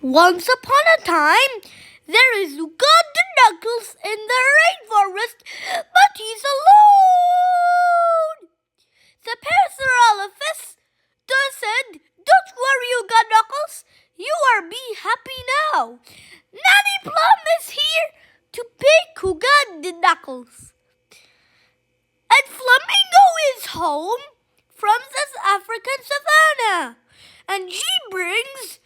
Once upon a time, there is Golden Knuckles in the rainforest, but he's alone. The Parasaurolophus said, "Don't worry, Golden Knuckles. You are be happy now. Nanny Plum is here to pick Golden Knuckles. And Flamingo is home from the African savannah, and she brings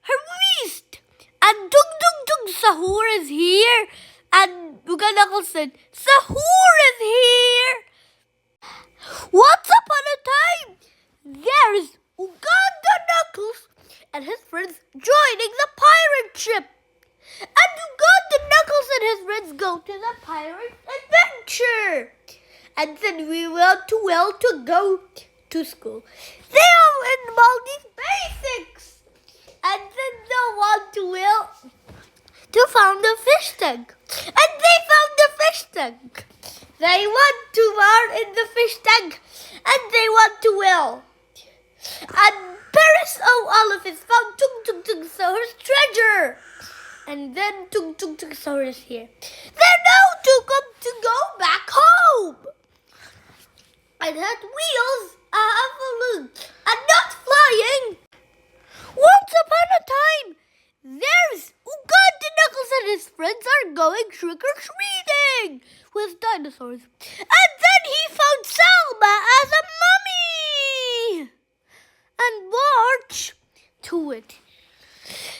her feast. And Tung Sahur is here." And Golden Knuckles said, "Sahur is here." Once upon a time, there is Golden Knuckles and his friends joining the pirate ship. And Golden Knuckles and his friends go to the pirate adventure. And then we want to go to school. They are in all these basics. And then they want to found a fish tank. And they found the fish tank. They want to learn in the fish tank. And they want to will. And Parasaurolophus found Tung Sahur's treasure. And then Tung Sahur is here. They know to go back home. And had wheels are balloon and not flying. Once upon a time, there's Golden Knuckles and his friends are going trick-or-treating with dinosaurs. And then he found Selma as a mummy and marched to it.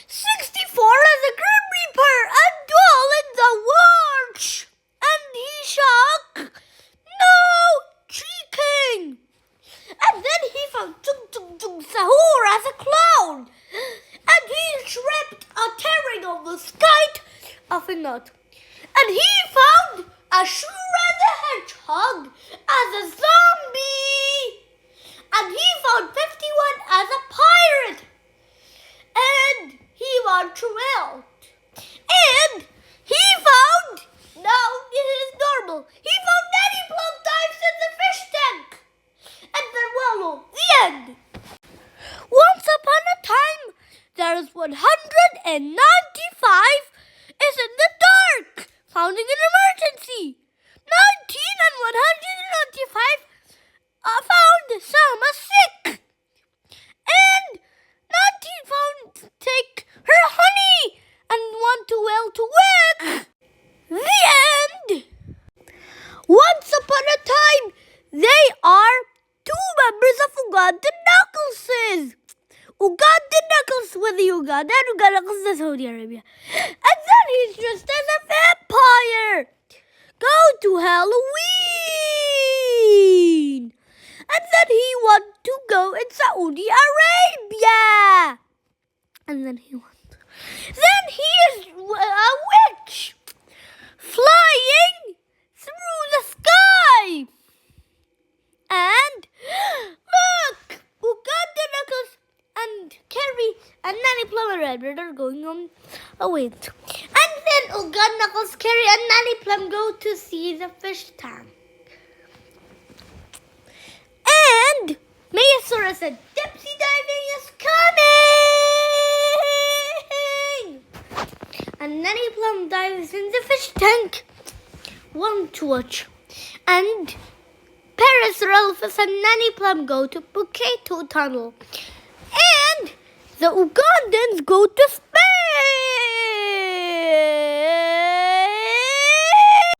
64 as a Grim Reaper and all in the watch. And he shocked. No! King. And then he found Tung Sahur as a clown. And he tripped tearing of the sky of a knot. And he found a Shura the Hedgehog as a zombie. And he found 51 as a pirate. And he won Trail. And he found, now it is normal, he found Nanny Plum dives in the fish tank. And then Wallow, the end. Once upon a time, there is 195 is in the dark, founding an emergency. 19 and 195 found Selma sick. And 19 found take her honey and want to well to work. The end. Once upon a time, they are two members of Golden Knuckles. Golden Knuckles with Uganda and Golden Knuckles in Saudi Arabia. And then he's dressed as a vampire. Go to Halloween. And then he wants to go in Saudi Arabia. And then he is a witch flying through the sky. And look, Golden Knuckles and Carrie and Nanny Plum and Redbird are going on a wait. And then Golden Knuckles, Carrie and Nanny Plum go to see the fish tank. And Megasaurus said, "Dipsy diving is coming!" And Nanny Plum dives in the fish tank. Want to watch. And Parasaurolophus and Nanny Plum go to Potato Tunnel. And the Ugandans go to space.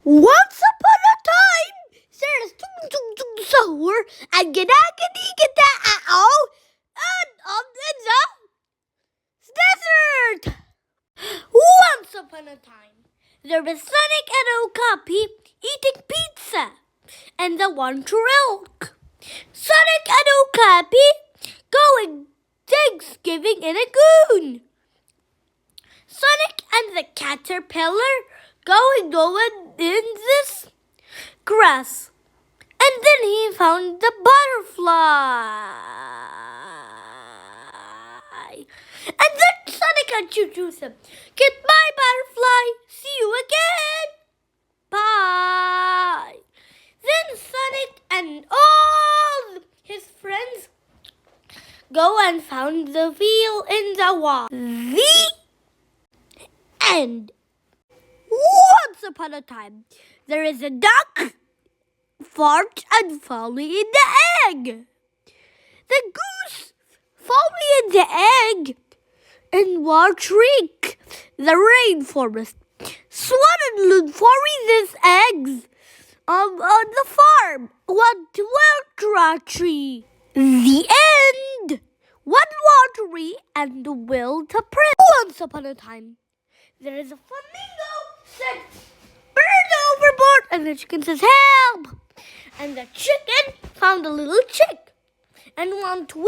Once upon a time, there's Tung Sahur and Gada-gadi-gada-ow and in the desert. Once upon a time, there was Sonic and Okapi eating pizza and the one Trelk. Sonic and Okapi going Thanksgiving in a goon. Sonic and the caterpillar going in this grass. And then he found the butterfly. And then Sonic introduced him. "Goodbye, butterfly. See you again. Bye." Then Sonic and all his friends go and found the wheel in the wall. The end. Once upon a time, there is a duck, fart and falling in the egg. The goose falling in the egg and watch Rick, the rainforest, swan and these eggs on the farm. One willow tree. The end. One watery and the will to print. Once upon a time, there is a flamingo said, "Bird overboard," and the chicken says, "Help!" And the chicken found a little chick and went to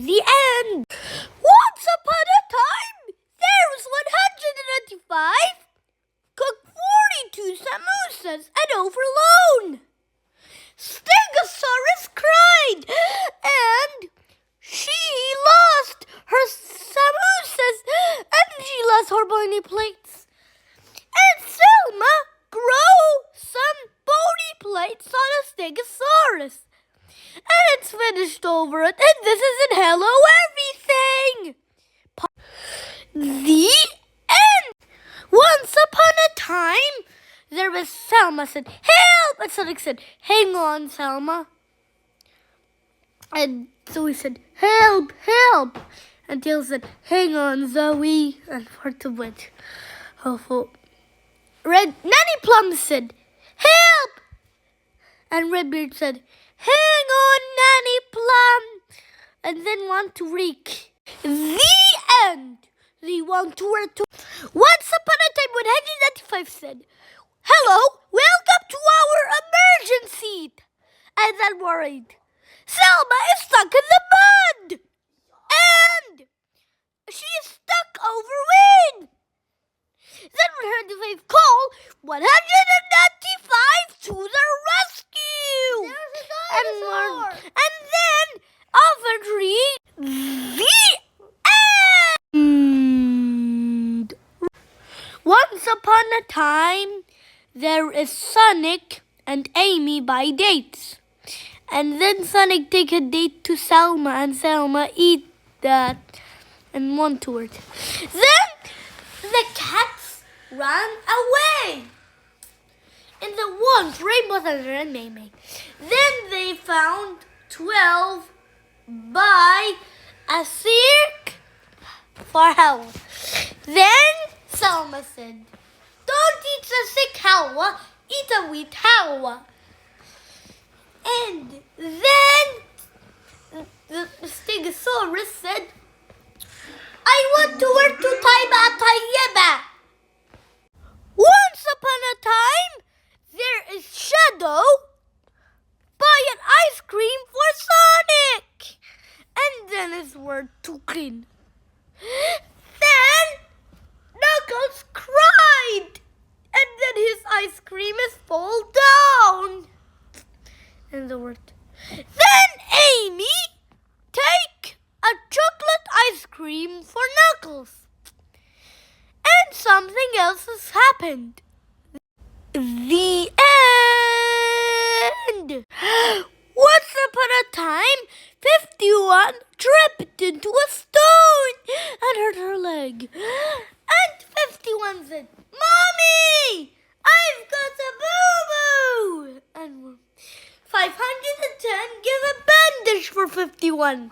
the end. Once upon a time, there was 195 cooked 42 samosas and overload. Stegosaurus cried, and she lost her samosas and she lost her bony plates. And Selma grew some bony plates on a Stegosaurus. And it's finished over it, and this isn't Hello Everything. The end. Once upon a time, there was Selma said, "Help!" And Sonic said, "Hang on, Selma." And Zoe said, "Help, help." And Tail said, "Hang on, Zoe." And for to wit. Nanny Plum said, "Help!" And Redbeard said, "Hang on, Nanny Plum." And then one to Reek. The end. The one to where to. Once upon a time, 195 said, "Hello, welcome to our emergency." And then worried, "Selma is stuck in the mud. And she is stuck over wind." Then 195 call 195 to the rescue. There's a dinosaur. And then offered the end. Once upon a time, there is Sonic and Amy by dates. And then Sonic take a date to Selma, and Selma eat that and want to it. Then the cats ran away. In the woods, Rainbow Thunder and Maymay. Then they found 12 by a cirque for Hawa. Then Selma said, "Don't eat the sick Hawa, eat a wheat Hawa." And then the Stegosaurus said, "I want to work to Taiba Tayeba." Once upon a time, there is Shadow buy an ice cream for Sonic. And then his word to clean. Then Knuckles cried. And then his ice cream is fall down. And the word. Then Amy take a chocolate ice cream for Knuckles. And something else has happened. The end. Once upon a time, 51 tripped into a stone and hurt her leg. And 51 said, "Mommy, I've got a boo-boo." And 510 give a bandage for 51.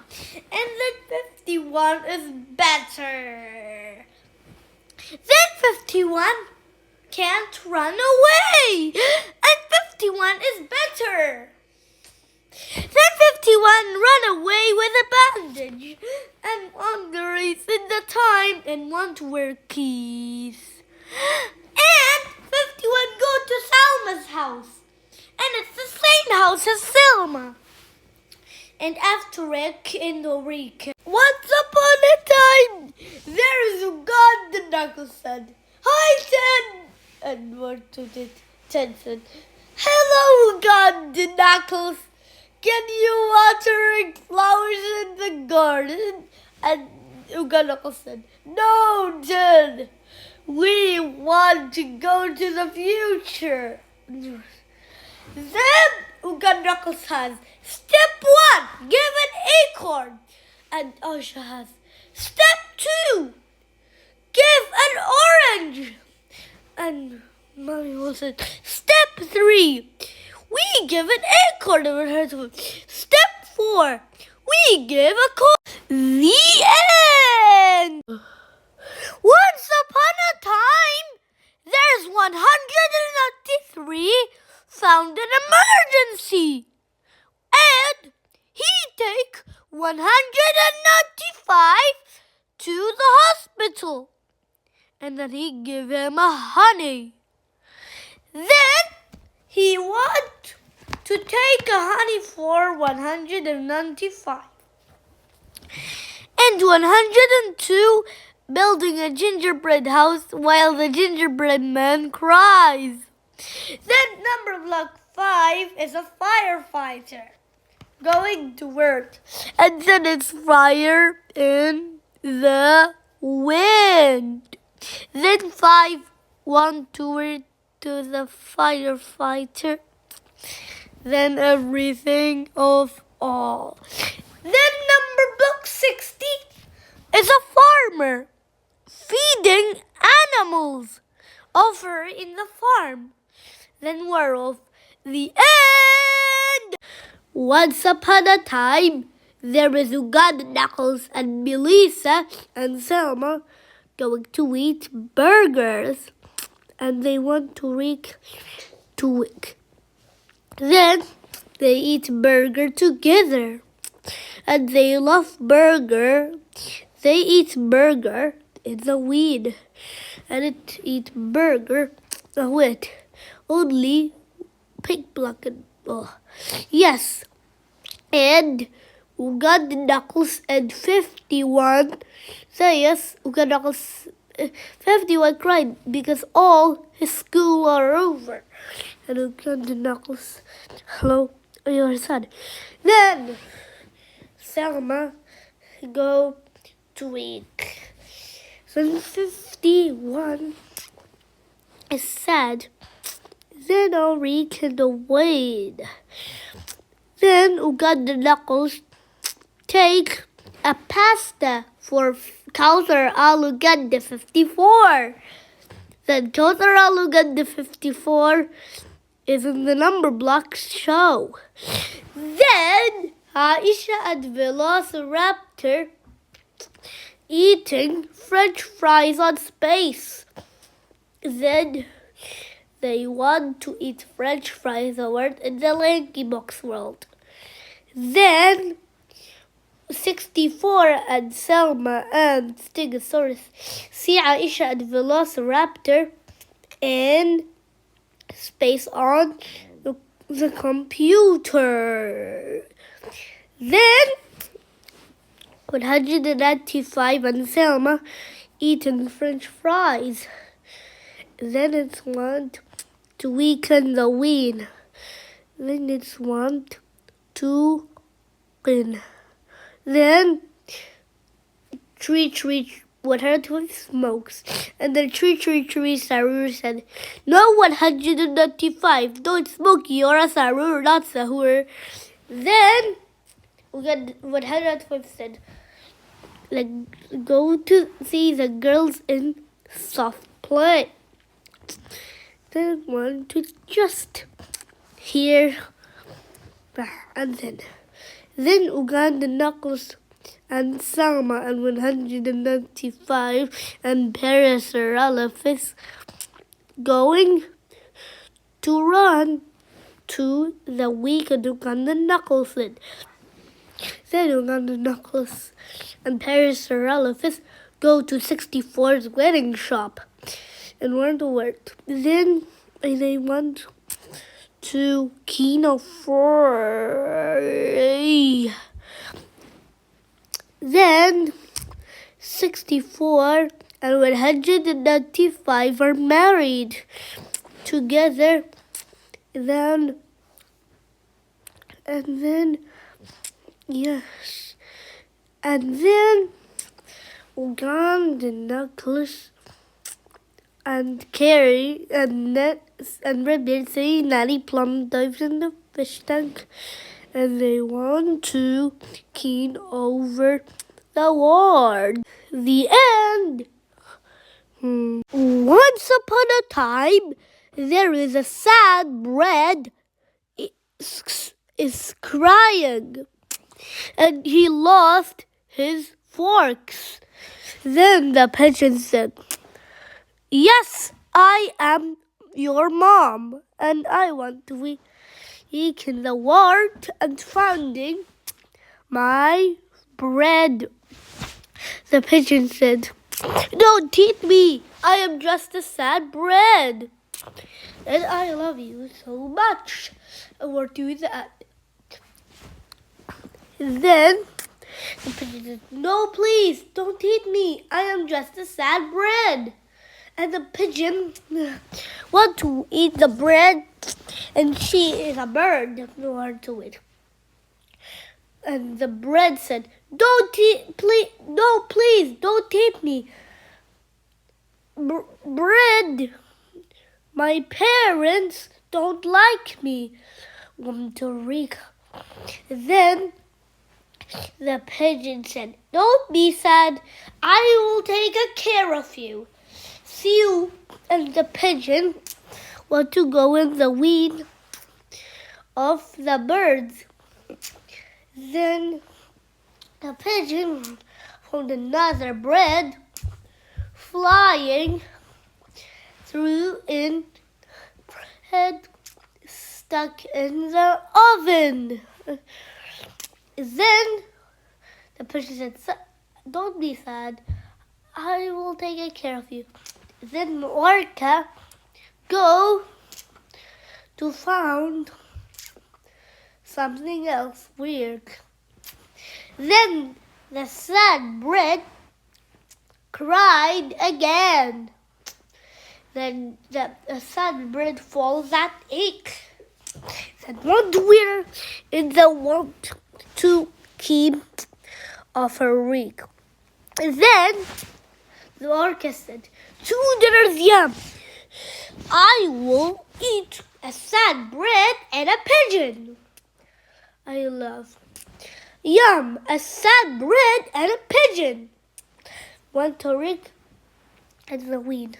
And then 51 is better. Then 51 can't run away. And 51 is better. Then 51 run away with a bandage. And one race in the time and want to wear keys. And 51 go to Selma's house. And it's the same house as Selma. And after it, in the week. Once upon a time, there is a God, the Knuckles said. "Hi, Ted." And what to it? Ted said, "Hello, God, the Knuckles. Can you water flowers in the garden?" And Uga Knuckles said, "No, Ted. We want to go to the future." Then Uga Knuckles has step 1, give an acorn. And Osha has step 2, give an orange. And Mommy will say, step 3, we give an acorn. Step 4, we give a coin. The end. Once upon a time, there's 193 found an emergency. And he take 195 to the hospital. And then he give him a honey. Then he want to take a honey for 195. And 102 building a gingerbread house while the gingerbread man cries. Then number block 5 is a firefighter going to work. And then it's fire in the wind. Then 5 want to work to the firefighter. Then everything of all. Then number block 60 is a farmer feeding animals over in the farm. Then we're off. The end. Once upon a time, there is Uganda Knuckles and Melissa and Selma going to eat burgers. And they want to reach to it. Then they eat burger together. And they love burger. They eat burger in the weed. And it eat burger with only pink block and yes. And Uganda Knuckles and 51 say yes, Uganda Knuckles 51 cried because all his school are over. And Uganda Knuckles, hello, you're sad. Then Selma go to eat. Then 51 is sad. Then I'll reach in the wind. Then Uganda Knuckles take a pasta for Counter Aluganda 54. Then Counter Aluganda 54 is in the number block show. Then Aisha and Velociraptor eating French fries on space. Then they want to eat French fries over in the Lanky Box world. Then 64 and Selma and Stegosaurus see Aisha and Velociraptor in space on the computer. Then 195 and Selma eating French fries. Then it's want to weaken the wind. Then it's want to win. Then tree, what her twin smokes. And then tree, Sarur said, no 195, don't smoke, you're a Sarur, not Sahur. Then, what her twin said, like, go to see the girls in soft play. Then want to just hear, and then Uganda Knuckles and Selma and 195 and Parasaurolophus going to run to the weekend Uganda Knuckles. Then Uganda Knuckles and Parasaurolophus go to 64's wedding shop and want to work. Then they want to Kino 4. Then 64 and 195 are married together. And then yes. And then Uganda Knuckles and Carrie and Ribbon see Natty Plum dives in the fish tank, and they want to keen over the ward. The end. Once upon a time, there is a sad bread is crying, and he lost his forks. Then the pigeon said, "Yes, I am your mom, and I want to week in the world and finding my bread." The pigeon said, "Don't eat me. I am just a sad bread, and I love you so much. I will do that." Then the pigeon said, "No, please, don't eat me. I am just a sad bread." And the pigeon want to eat the bread, and she is a bird, no want to eat. And the bread said, "Don't eat, please, no, please, don't eat me. Bread, my parents don't like me." Then the pigeon said, "Don't be sad. I will take care of you. See you." And the pigeon want to go in the weed of the birds. Then the pigeon found another bread flying through in head stuck in the oven. Then the pigeon said, "Don't be sad. I will take care of you." Then Orca go to find something else weird. Then the sad bread cried again. Then the sad bread falls at ache. Said, "What we're in the want to keep of her reek." Then the orca said, "2 yum. I will eat a sad bread and a pigeon. I love yum, a sad bread and a pigeon." Went to Rick and the weed.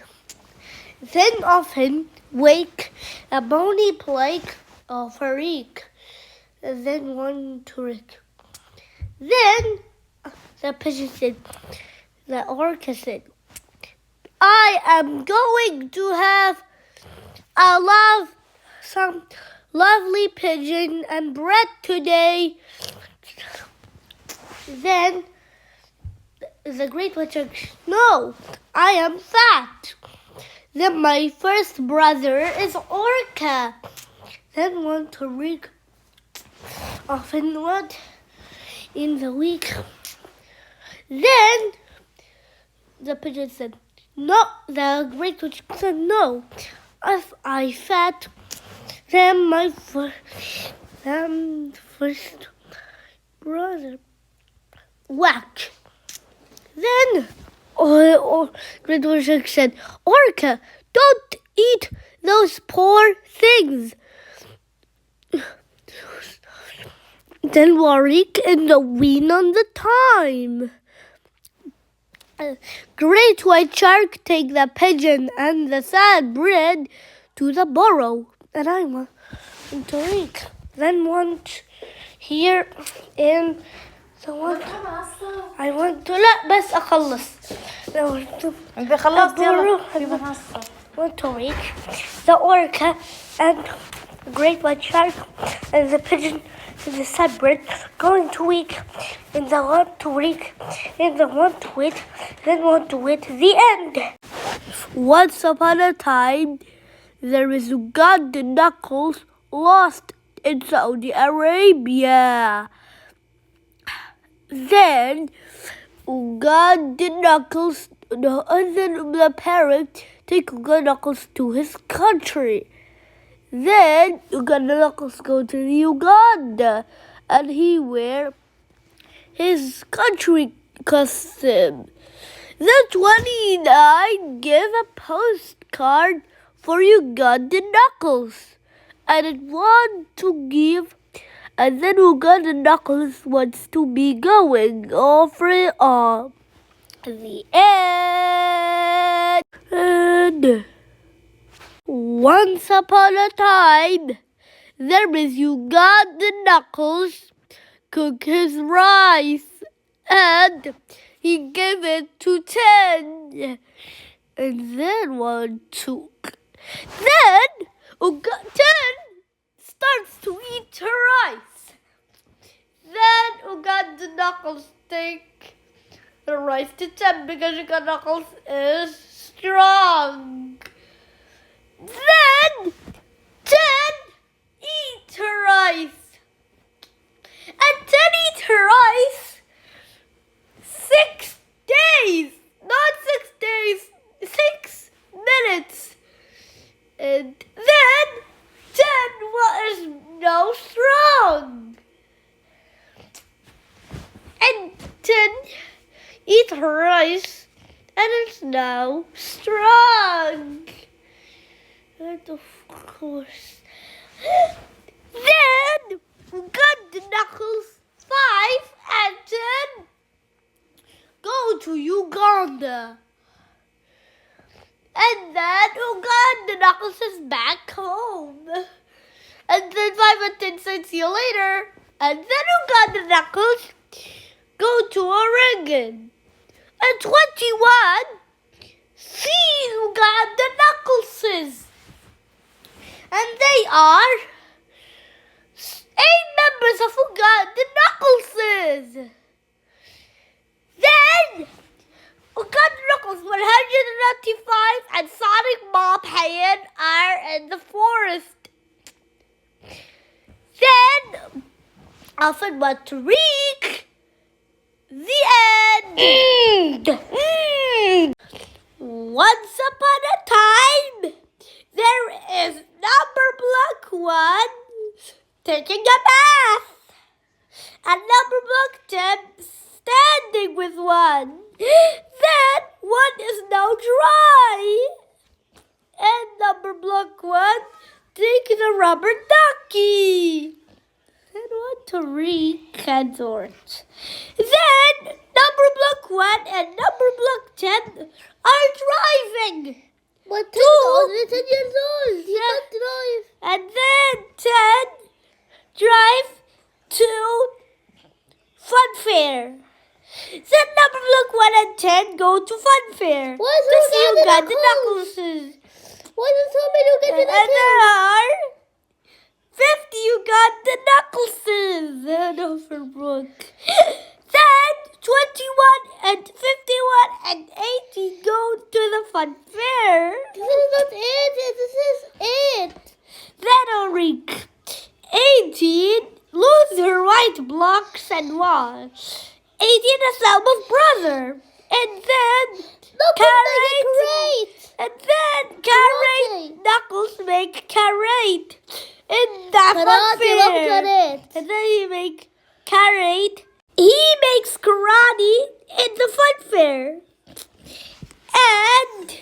Then often wake a bony plague of her reek. And then one to Rick. Then the pigeon said, the orca said, "I am going to have some lovely pigeon and bread today." Then the great white shark, "No, I am fat." Then my first brother is Orca. Then one to Rick often went in the week. Then the pigeon said, "No," the great witch said, "No, if I fat, then my first brother whack." Then great witch said, "Orca, don't eat those poor things." Then Warwick and the Ween on the time. Great white shark take the pigeon and the sad bread to the burrow. And I want to reek. Then want here in the one. I want to لا بس أخلص. أنت خلصت يلا في منصة. Want to reek the orca and the great white shark and the pigeon and the sad bird going to week in the one to week in the one to wait then one to wait the end. Once upon a time there is God the Knuckles lost in Saudi Arabia. Then God the Knuckles and then the parent take God Knuckles to his country. Then Uganda Knuckles go to Uganda and he wear his country costume. The 29 give a postcard for Uganda Knuckles and it want to give, and then Uganda Knuckles wants to be going over it all. The end. Then, once upon a time, there was Uganda Knuckles cook his rice, and he gave it to 10. And then one took. Then 10 starts to eat her rice. Then Uganda Knuckles take the rice to 10 because Uganda Knuckles is strong. Then 10 eat her rice. And 10 eat her rice 6 days. Not 6 days, 6 minutes. And then 10 was now strong. And 10 eat her rice and it's now strong. And of course, then got the Knuckles 5 and 10 go to Uganda. And then Uganda Knuckles is back home. And then 5 and 10 say see you later. And then Uganda Knuckles go to Oregon. And 21 see Uganda Knuckleses. And they are 8 members of Uganda Knuckleses. Then Uganda Knuckles 195 and Sonic Mop Hand are in the forest. Then Alfred went to Reek. The end. Once upon a time, there is number block 1 taking a bath. And number block 10 standing with one. Then 1 is now dry. And number block 1 taking a rubber ducky. And want to reconsort. Then number block 1 and number block 10 are driving. But 10 only 10 years old. He Yeah. can't drive. And then 10 drive to Fun Fair. Then number block 1 and 10 go to Fun Fair. Why is to see Uganda Uganda Knuckles? Knuckles. Why does so many Uganda And Knuckles? there are 50 Uganda Knuckleses in Overbrook. Then 21 and 51 and 80 go to the Fun Fair. This is not it. This is it. Then Ulrich, 18, lose her white blocks and walls. 18 is Selma's brother. And then No, Carrot. And then Carrot Knuckles make Carrot in the Fun Fair. And then he make Carrot. He makes karate in the Fun Fair. And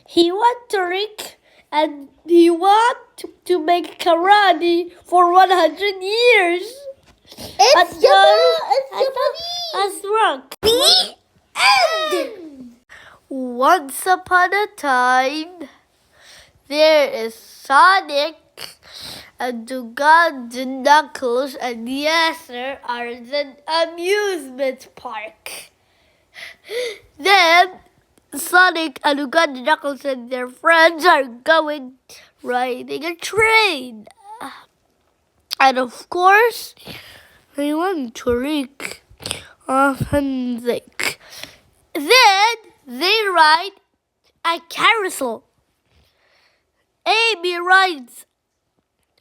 he want to Rick and he want to make karate for 100 years. It's Japanese. That's wrong. The end. Once upon a time, there is Sonic and Uganda Knuckles and Yasser are in an amusement park. Then Sonic and Uganda Knuckles and their friends are riding a train. And of course, they want to reek off and think. Then they ride a carousel. Amy rides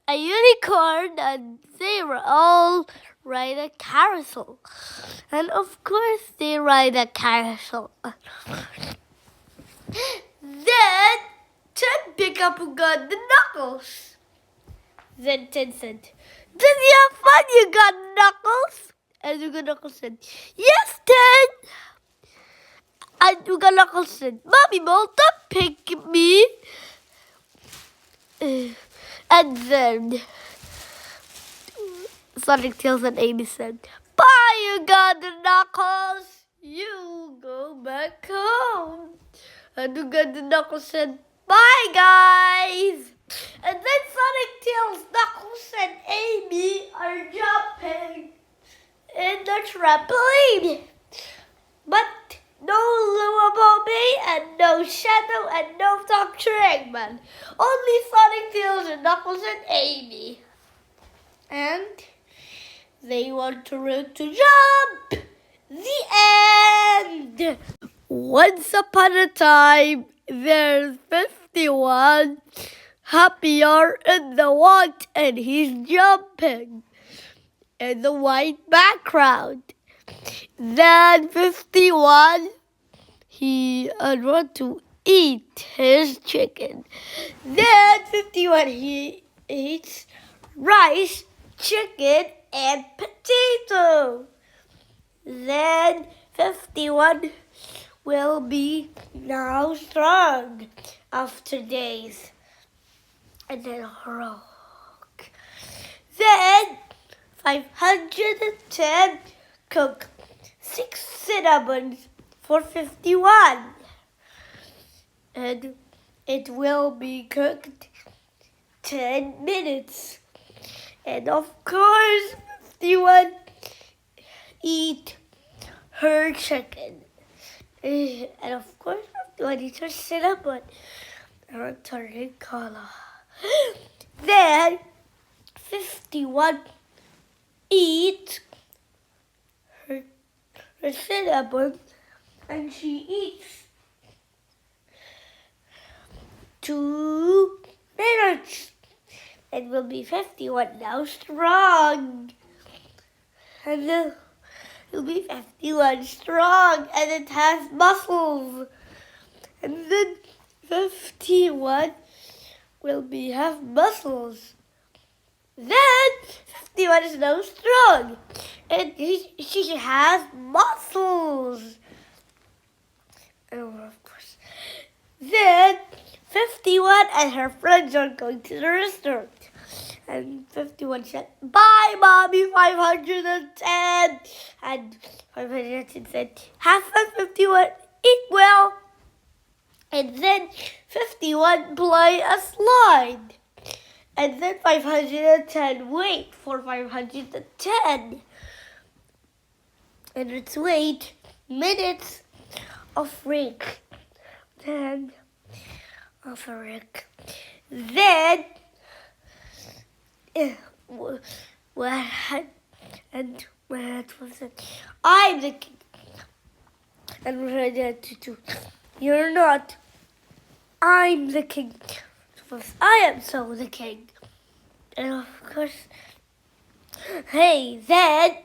a unicorn and they were all ride a carousel. And of course they ride a carousel. Then 10 pick up Uganda Knuckles. Then 10 said, "Did you have fun, Uganda Knuckles?" And Uganda Knuckles said, "Yes, 10. And Uganda Knuckles said, "Mommy, don't pick me." And then Sonic Tails and Amy said, "Bye, Uganda Knuckles. You go back home." And Uganda Knuckles said, Hi guys! And then Sonic, Tails, Knuckles, and Amy are jumping in the trampoline. But no Lua Bobby and no Shadow and no Dr. Eggman. Only Sonic, Tails, and Knuckles and Amy. And they want to jump. The end. Once upon a time, there's 51 happier in the white, and he's jumping in the white background. Then 51, he want to eat his chicken. Then 51, he eats rice, chicken, and potato. Then 51 will be now strong after days. And then rock. Then 510 cook 6 cinnamons for 51. And it will be cooked 10 minutes. And of course, 51 eat her chicken. And of course, 51 eats her cinnamon and turning color. Then 51 eats her cinnamon and she eats 2 minutes. It will be 51 now strong. And then it'll be 51 strong and it has muscles. And then 51 will have muscles. Then 51 is now strong and she has muscles. And of course, then 51 and her friends are going to the restaurant. And 51 said, "Bye, Mommy, 510. And 510 said, "Have fun, 51. Eat well." And then 51 play a slide. And then 510 wait for 510. And it's wait minutes of Rick. Then of Rick. Then and what was it? I'm the king. And what did to do? You're not. I'm the king. I am so the king. And of course, hey, then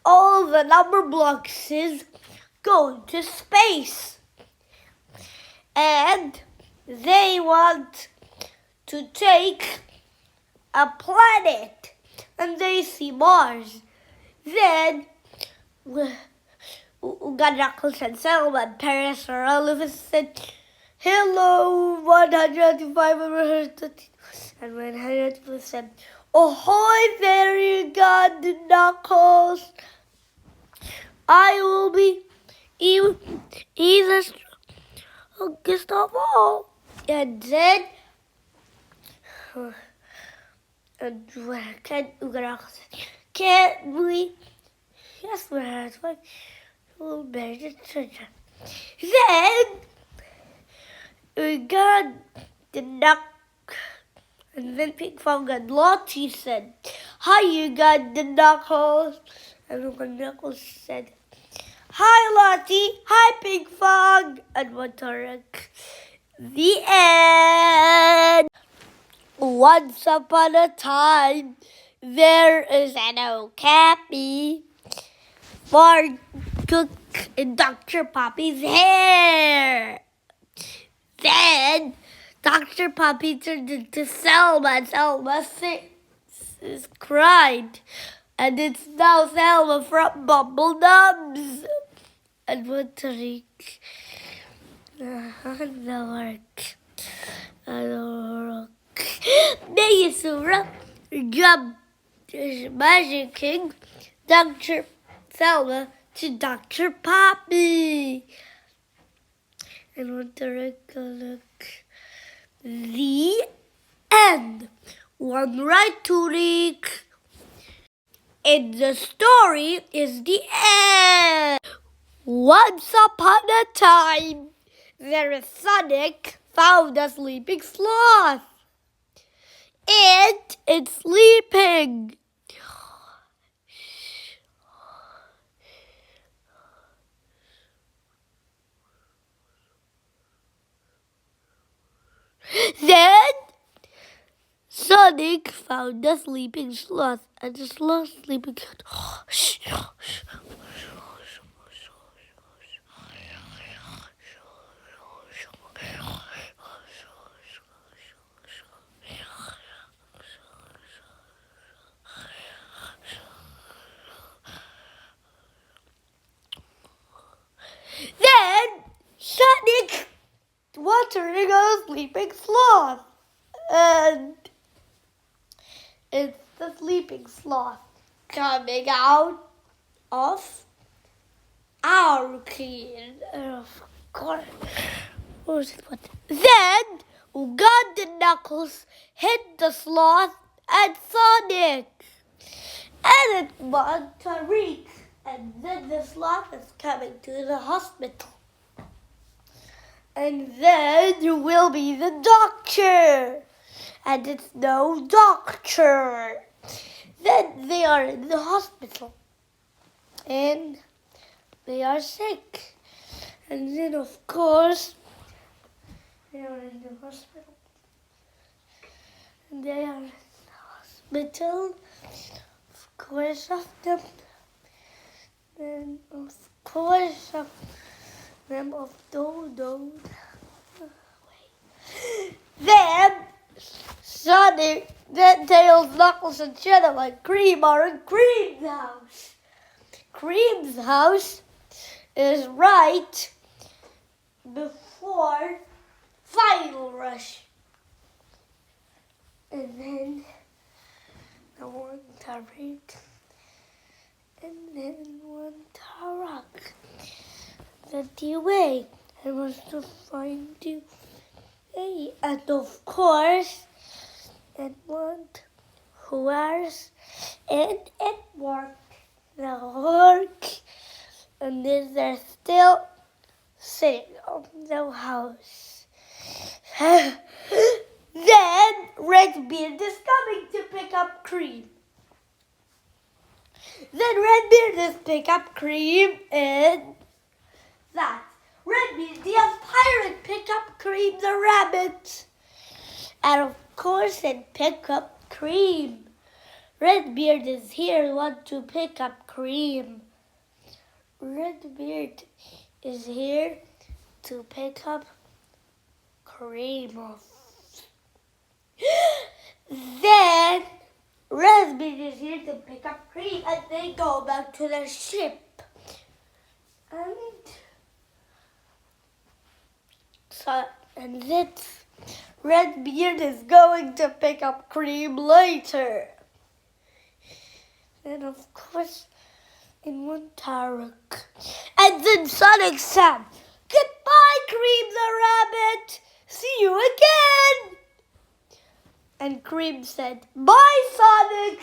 all the number blocks go to space. And they want to take a planet. And they see Mars. Then Uga, Knuckles, and Selma and Paris are all of us said, "Hello, 105 and 100%. Ahoy there, you got the Knuckles. I will be either strongest of all." And then can't we? Yes, we're fine. We'll bear the children. Then we got the duck. And then Pink Fog and Lottie said, "Hi, you got the Knuckles." And Uncle Knuckles said, "Hi, Lottie. Hi, Pink Fog." And Motoric. The end. Once upon a time, there is an old Cappy for cook in Dr. Poppy's hair. Then Dr. Poppy turned into Selma, and Selma cried. And it's now Selma from Bubble Nubs. And Motoric. Nayasura jumped Magic King, Dr. Selma to Dr. Poppy. and want to recollect the end. One right to read. And the story is the end. Once upon a time, there is Sonic found a sleeping sloth. And it's sleeping. Then Sonic found a sleeping sloth, and the sloth sleeping. Then Sonic watering a sleeping sloth, and it's the sleeping sloth coming out of our kid. Of course. What was it? What? Then Uganda Knuckles hit the sloth and Sonic. And it was Tariq. And then the sloth is coming to the hospital. And then there will be the doctor. And it's no doctor. Then they are in the hospital. And they are sick. And then, of course, they are in the hospital. And they are in the hospital. Of course, of them. Then, of course, of them, of those. Then, Sonic, then Tails, Knuckles, and Shadow and Cream are in Cream's house. Cream's house is right before Final Rush. And then I want Tariq. And then one Tarak. That you way. I want to find you. Hey, and of course, and want who else? And it worked. The work. And then they're still sitting on the house. Then Redbeard is coming to pick up Cream. Then Redbeard is pick up Cream and that. Redbeard, the pirate, pick up Cream the rabbit. And of course, and pick up Cream. Redbeard is here, want to pick up Cream. Redbeard is here to pick up Cream. Then Redbeard is here to pick up Cream, and they go back to their ship. And this Redbeard is going to pick up Cream later. And of course, in one Tarek. And then Sonic said, "Goodbye, Cream the rabbit. See you again." And Cream said, "Bye, Sonic.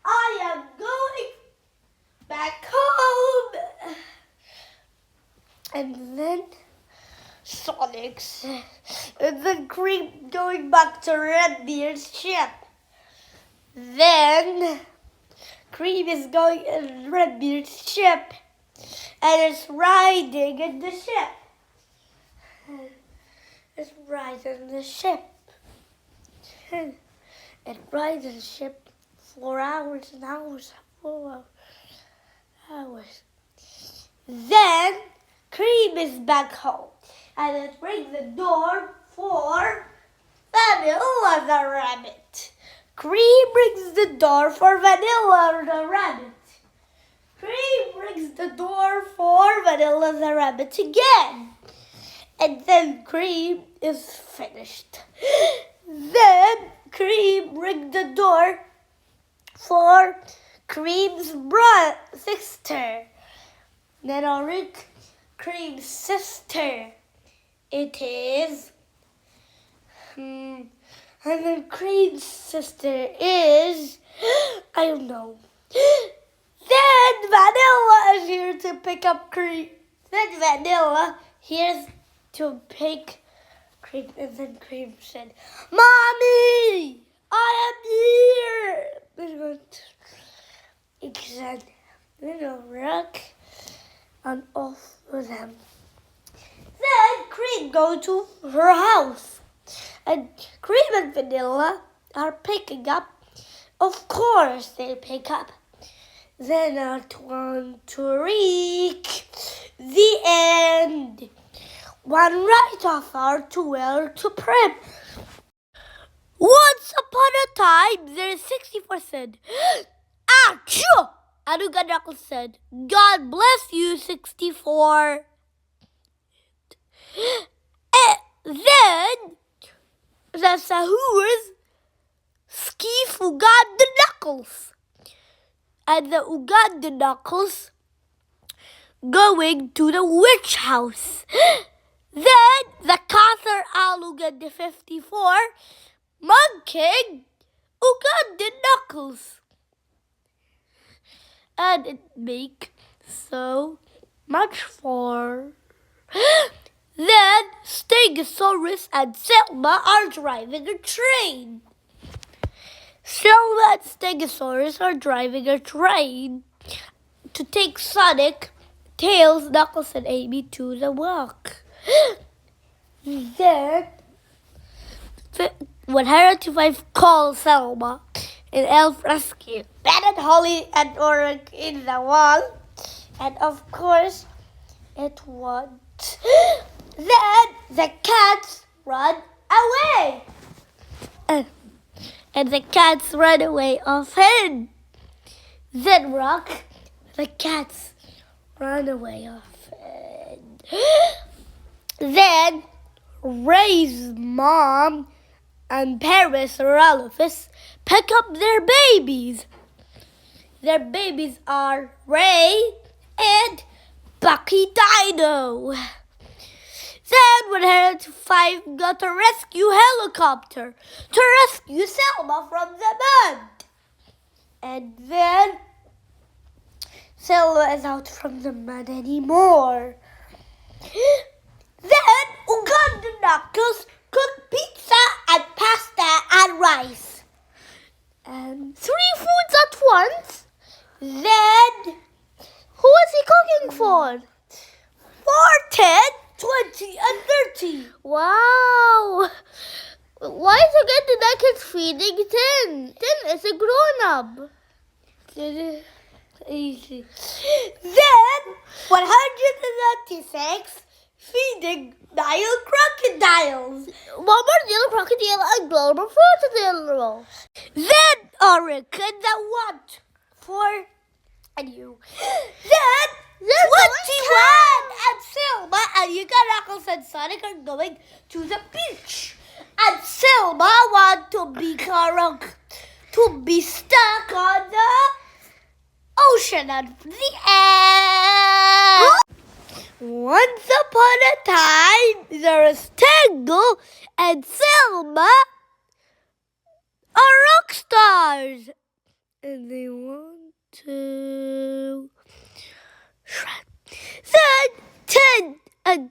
I am going back home." And then Sonic said, and then Cream going back to Redbeard's ship. Then Cream is going in Redbeard's ship and it's riding in the ship. It's riding the ship. It rides the ship for hours and hours, 4 hours. Then Cream is back home and it rings the door for Vanilla the rabbit. Cream rings the door for Vanilla the rabbit. Cream rings the door for Vanilla the rabbit again. And then Cream is finished. Then Cream rings the door for Cream's sister. Then I'll ring Cream's sister it is. And then Cream's sister is. I don't know. Then Vanilla is here to pick up Cream. Then Vanilla here's to pick Cream, and then Cream said, "Mommy, I am here." It said, little rock and off with them. Then Cream go to her house, and Cream and Vanilla are picking up. Of course, they pick up. Then at 1 to read the end. One right off our to well to Prim. Once upon a time, there is 64 said, "Achoo!" Anuga Knuckles said, "God bless you, 64. Then the Sahurs Skeef Uganda Knuckles. And the Uganda Knuckles going to the witch house. Then the Cather Aluganda 54 monkeying Uganda Knuckles. And it make so much for. Then Stegosaurus and Selma are driving a train. Selma and Stegosaurus are driving a train to take Sonic, Tails, Knuckles, and Amy to the walk. Then 125 call Selma and Elf rescue. Ben and Holly and Oric in the wall. And of course, it won't. Then the cats run away. And the cats run away often. Then Rock, the cats run away often. Then Ray's mom and Paris Ralphus pick up their babies. Their babies are Ray and Bucky Dino. Then 105 got a rescue helicopter to rescue Selma from the mud. And then Selma is out from the mud anymore. Then Uganda Knuckles cook pizza and pasta and rice. And 3 foods at once. Then who was he cooking for? 4, 10, 20, and 30. Wow. Why is Uganda Knuckles feeding 10? 10 is a grown-up. Easy. Then 196 feeding Nile crocodiles. One more Nile crocodile and global crocodile. Then Oric and the what? For you. Then 21 and Selma and Yuka Knuckles and Sonic are going to the beach. And Selma wants to be stuck on the ocean at the end. Once upon a time, there was Tangle and Selma are rock stars. And they want to shred. Then Ted and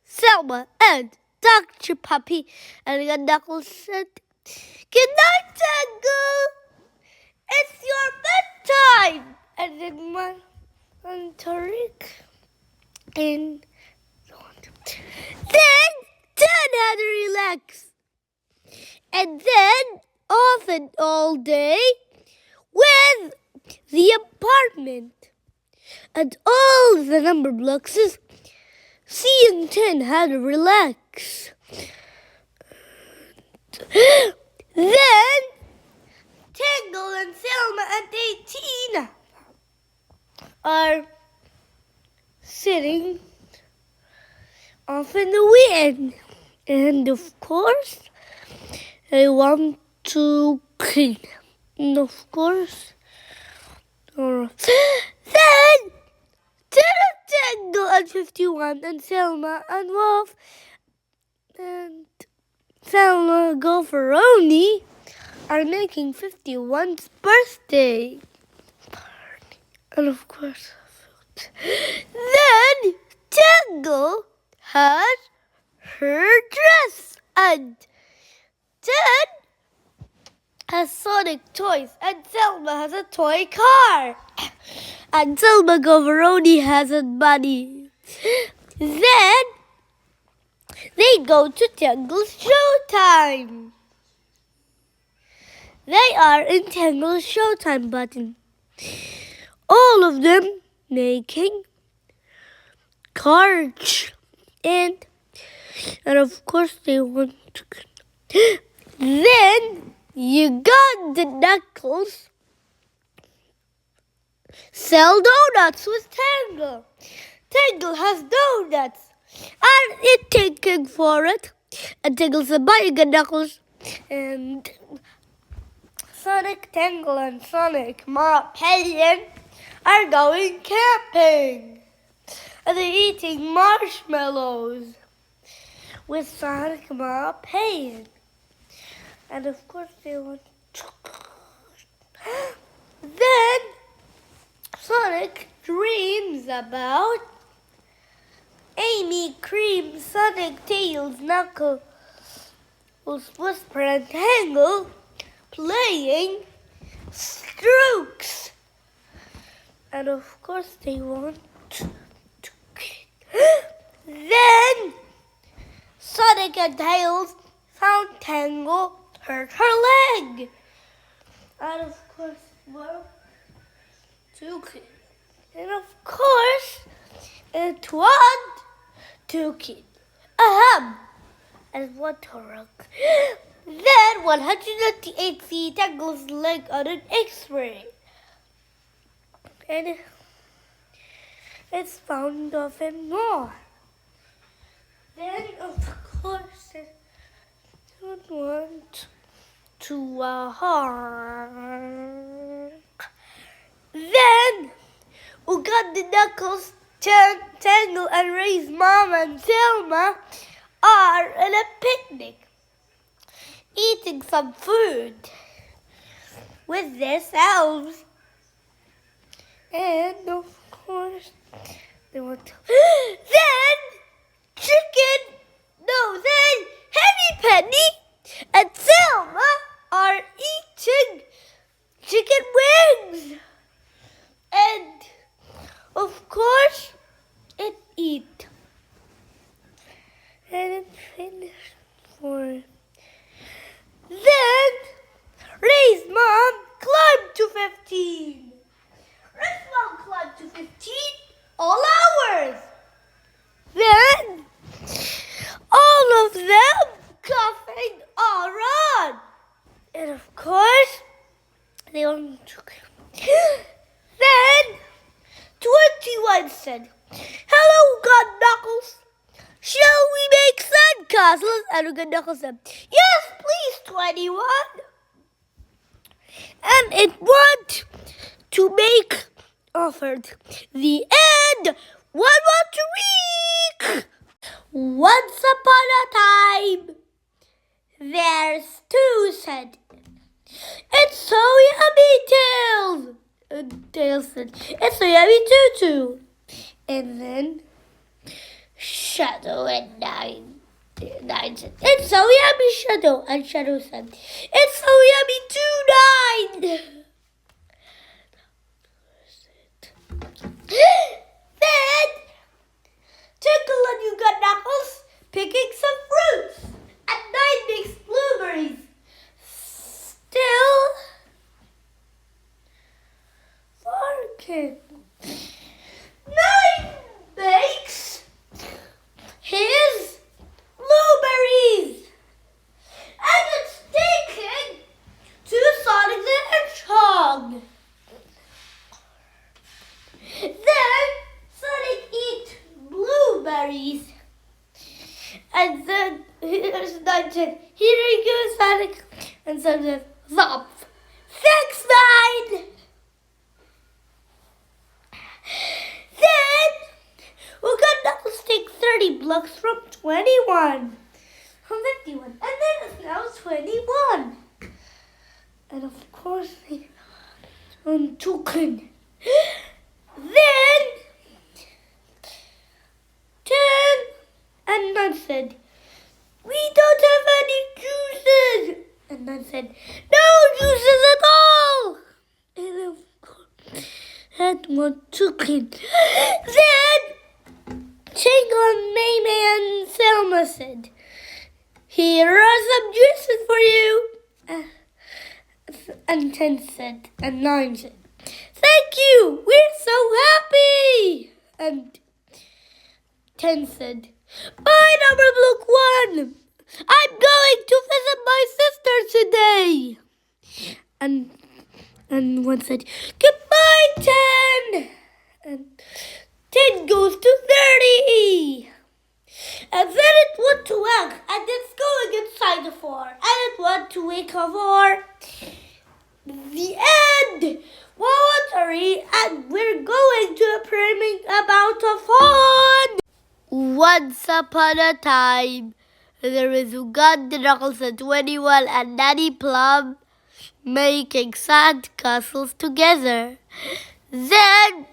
Selma and Dr. Puppy and Knuckles said, "Good night, Tangle. It's your bedtime." And then Tariq and then Ted had to relax. And then off and all day with the apartment. And all the number blocks is C and 10 had to relax. Then Tangle and Selma and 18 are sitting off in the wind. And of course, I want to clean. And of course, then Tangle and 51 and Selma and Wolf and Selma Golferoni are making 51's birthday. And of course, then Tangle has her dress and Ted has Sonic toys and Selma has a toy car and Selma Goveroni has a bunny. Then they go to Tangle's Showtime. They are in Tangle's Showtime button. All of them making cards and of course they want to. Then you got the Knuckles sell donuts with Tangle. Tangle has donuts and it's taking for it. And Tangle's buying a Knuckles and Sonic, Tangle and Sonic Marpellion are going camping. And they're eating marshmallows with Sonic Marpellion. And of course they want to. Then Sonic dreams about Amy, Cream, Sonic, Tails, Knuckles, Whisper and Tangle playing Strokes. And of course they want to. Then Sonic and Tails found Tangle hurt her leg. And of course, well, and of course, it was Tuki. And what a Then 198 see Tangle's leg on an X-ray. And it's found often more. Then, of course, I don't want to harm. Then, Uganda Knuckles, Tangle, and Ray's mom and Selma are at a picnic, eating some food with themselves. And, of course, they want to. Then Henny Penny and Selma are eating chicken wings. And, of course, it eat. And it finished for it. Then Ray's mom climbed to 15. Ray's mom climbed to 15 all hours. Then all of them coughing all around. And of course, they want to. Then 21 said, "Hello, God Knuckles. Shall we make sandcastles?" And God Knuckles said, "Yes, please, 21. And it want to make offered the end. One more week. Once upon a time, there's two said, "It's so yummy, Tails." And Tails said, "It's so yummy too." And then Shadow and Nine said, "It's so yummy, Shadow." And Shadow said, "It's so yummy too, Nine." Then Tickle and you got Knuckles picking some fruits. And Nine makes blueberries. Still barking. Nine makes his blueberries. And it's taken to Sonic the Hedgehog. Then Sonic eats blueberries. And then here's Nine said, "Here you go, Sonic." And Sonic said, "Thump. Thanks, Nine." Then Who got Knuckles take 30 blocks from 21? From 51. And then it's now 21. And of course, they token. Then 10 and 9 said, "We don't have any juices." And 9 said, "No juices at all." And of course, had one token. Then Tingle and Maymay and Selma said, "Here are some juices for you." And 10 said, and 9 said, "Thank you, we're so happy." And 10 said, "Bye, number block 1. I'm going to visit my sister today." And 1 said, "Goodbye, 10." And 10 goes to 30. And then it went to work, and it's going inside the 4. And it went to wake up 4. The end! Watery, and we're going to a priming about a fun. Once upon a time, there was Uganda Knuckles at 21 and Nanny Plum making sand castles together. Then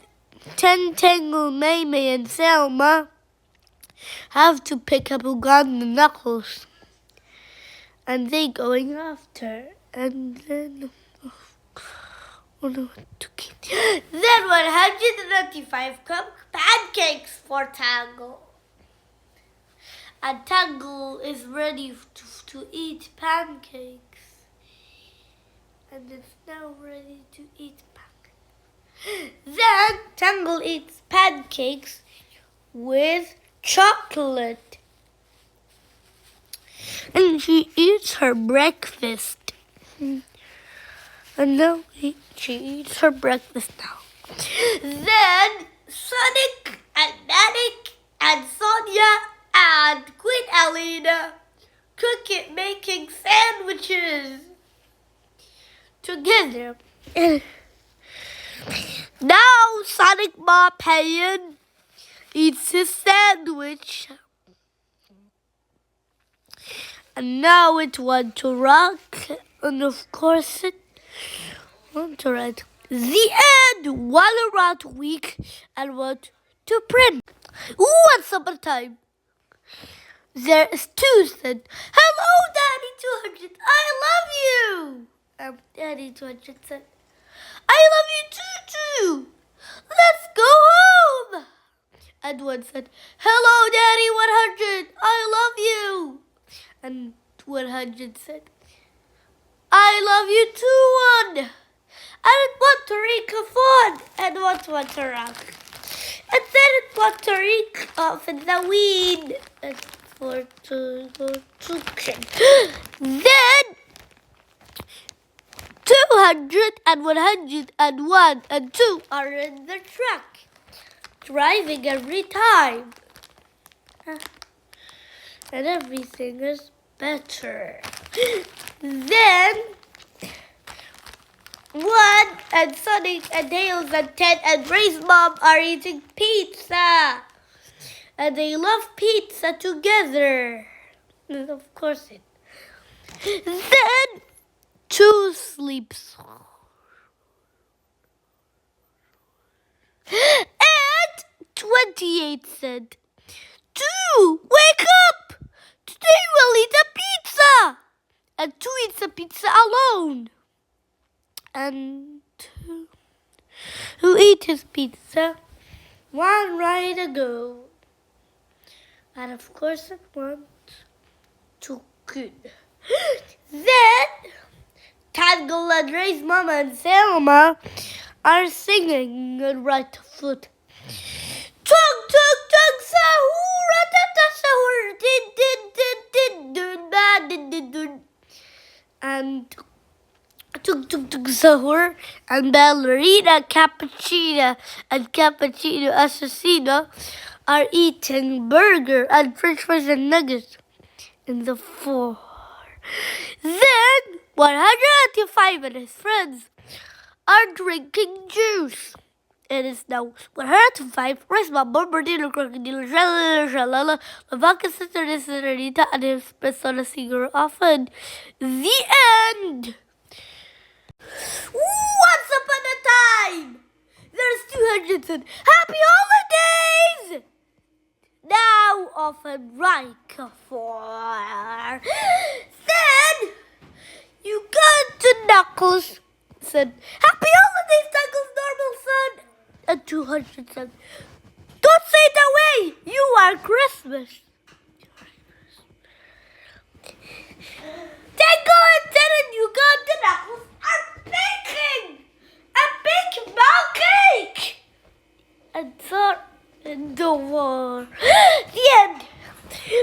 Tangle, Maymay, and Selma have to pick up Uganda Knuckles, and they going after, and then then 195 cup pancakes for Tangle, and Tangle is ready to eat pancakes, and it's now ready to eat pancakes. Then Tangle eats pancakes with chocolate, and she eats her breakfast. And now she eats her breakfast now. Then Sonic and Manic and Sonia and Queen Alina cook it, making sandwiches together. Now Sonic Mopayan eats his sandwich. And now it went to rock, and of course it went to red. The end! One around week and went to print. Once upon a time, there's 2 said, "Hello, Daddy 200, I love you." Daddy 200 said, "I love you too. Let's go home." And 1 said, "Hello, Daddy 100, I love you." And 100 said, "I love you too, 1. And it went to Rika fun, and what went to rock. And then it went to Rika off in the weed. And for to Then 200 and 101 and 2 are in the truck, driving every time. And everything is better. Then 1 and Sonic and Tails and Ted and Ray's mom are eating pizza. And they love pizza together. And of course it. Then 2 sleeps. And 28 said, "2, wake up! Today we'll eat a pizza!" And 2 eats a pizza alone. And 2 who eat his pizza 1 right ago. And of course it went too good. Then Tangle and Ray's mama and Selma are singing on right foot. Tug, tug, tug, sahur, ratata, sahur, din, din, din, din, dun, ba, din, din, dun. And tug, tug, tug, sahur, and Ballerina, Cappuccino, and Cappuccino Assassino are eating burger and french fries and nuggets in the 4. Then 195 and his friends are drinking juice. It is now 105. Raise my bombardino crocodile, shalala, the vodka sister is Renita, and his persona singer often. The end! Once upon a time, there's 200 and happy holidays! Now often right for. Then you got to Knuckles said, Happy holidays, Knuckles, normal son. And 200 said, Don't say it that way. You are Christmas. Tango and Ted and you got to Knuckles are baking a big mouth cake. And so in the war. The end.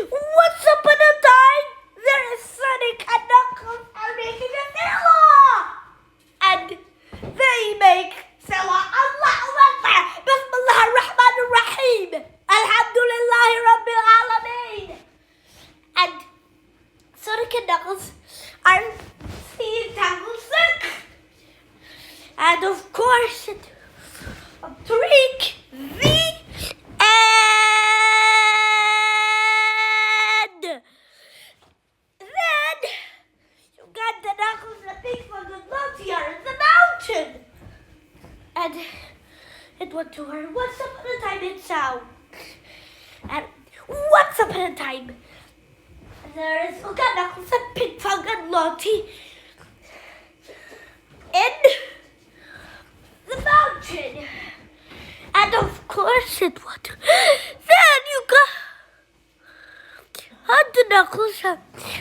Once upon a time, there is Sonic and Knuckles are making a villa. And they make Silla Allahu Akbar. Bismillah ar-Rahman ar-Rahim. Alhamdulillahi Rabbil Alameen. And Sonic and Knuckles are seeing Tangle sick. And of course, Tariq, the end. Then you got the Knuckles and the big one with Lothier in the mountain. And it went to her once upon a time in sound. And once upon a time, there is got Knuckles and Pig Fong and Lottie in the mountain. And of course it would. Then you got the Knuckles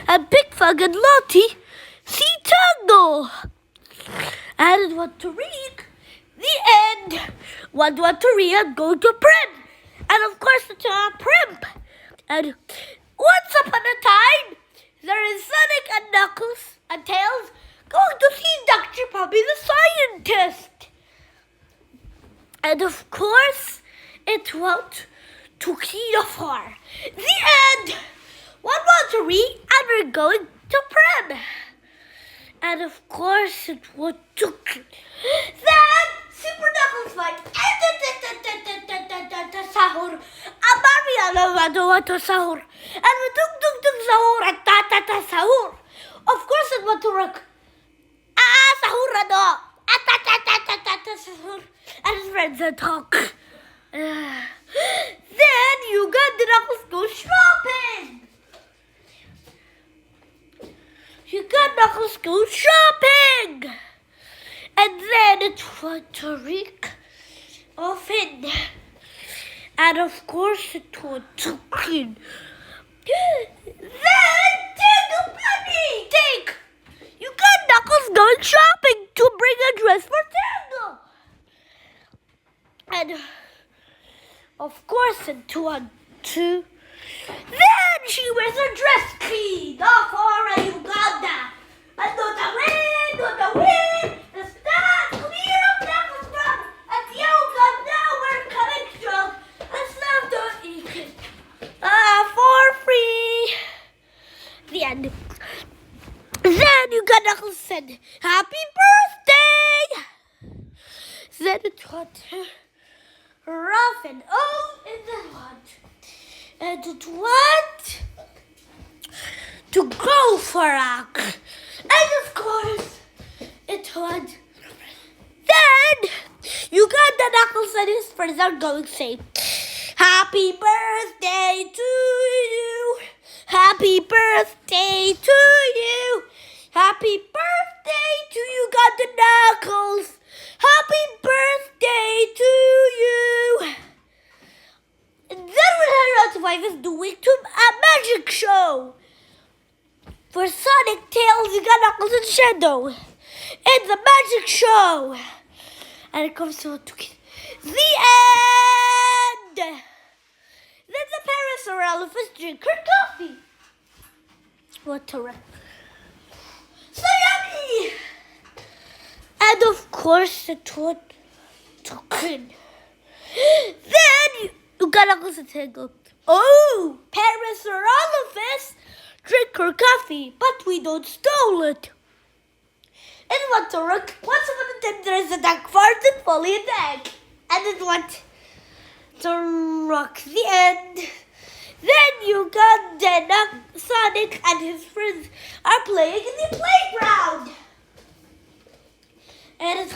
and Big Fog and Lottie see Tango. And what to read? The end. What to read and go to Prim. And of course it's a Prim. And once upon a time, there is Sonic and Knuckles and Tails going to see Dr. Puppy the scientist. And of course, it went to Kinofar. The end! One more to read, and we're going to Prem. And of course, it went to... Then, Super Knuckles fight. Sahur. Amariana to Sahur. And we tuk Sahur and ta Sahur. Of course, it went to Rook. Sahur ano. Sahur. And his friends are talk. Then you got the Knuckles go shopping. You got Knuckles go shopping. And then it was Tariq often. And of course it was to clean. Then take a penny. Take. You got Knuckles going shopping to bring a dress for Tango. And of course in 2 and 2. Then she wears a dress key. The for Uganda. And not the wind. The stars clear up Knuckles from. And the Uganda we're coming strong. And some don't eat it. For free. The end. Then you got Knuckles said, Happy birthday! Then it got rough and old in the lunch. And it went to go for a. And of course, it went. Then you got the Knuckles and his friends are going to say, Happy birthday to you. Happy birthday to you. Happy birthday to you, got the Knuckles. Happy birthday to you. And then we heard is doing to a magic show. For Sonic, Tails, you got Knuckles and Shadow. It's a magic show. And it comes to the end. Then the parents or elephants drink her coffee. What to rap? So yummy! And of course it would to clean. Then you got Knuckles and Tangle. Oh, parents or elephants drink her coffee, but we don't steal it. And what to rock? Once upon a time there is a duck fart and fully an egg. and it went to rock the end. Then you got Sonic and his friends are playing in the playground. And it's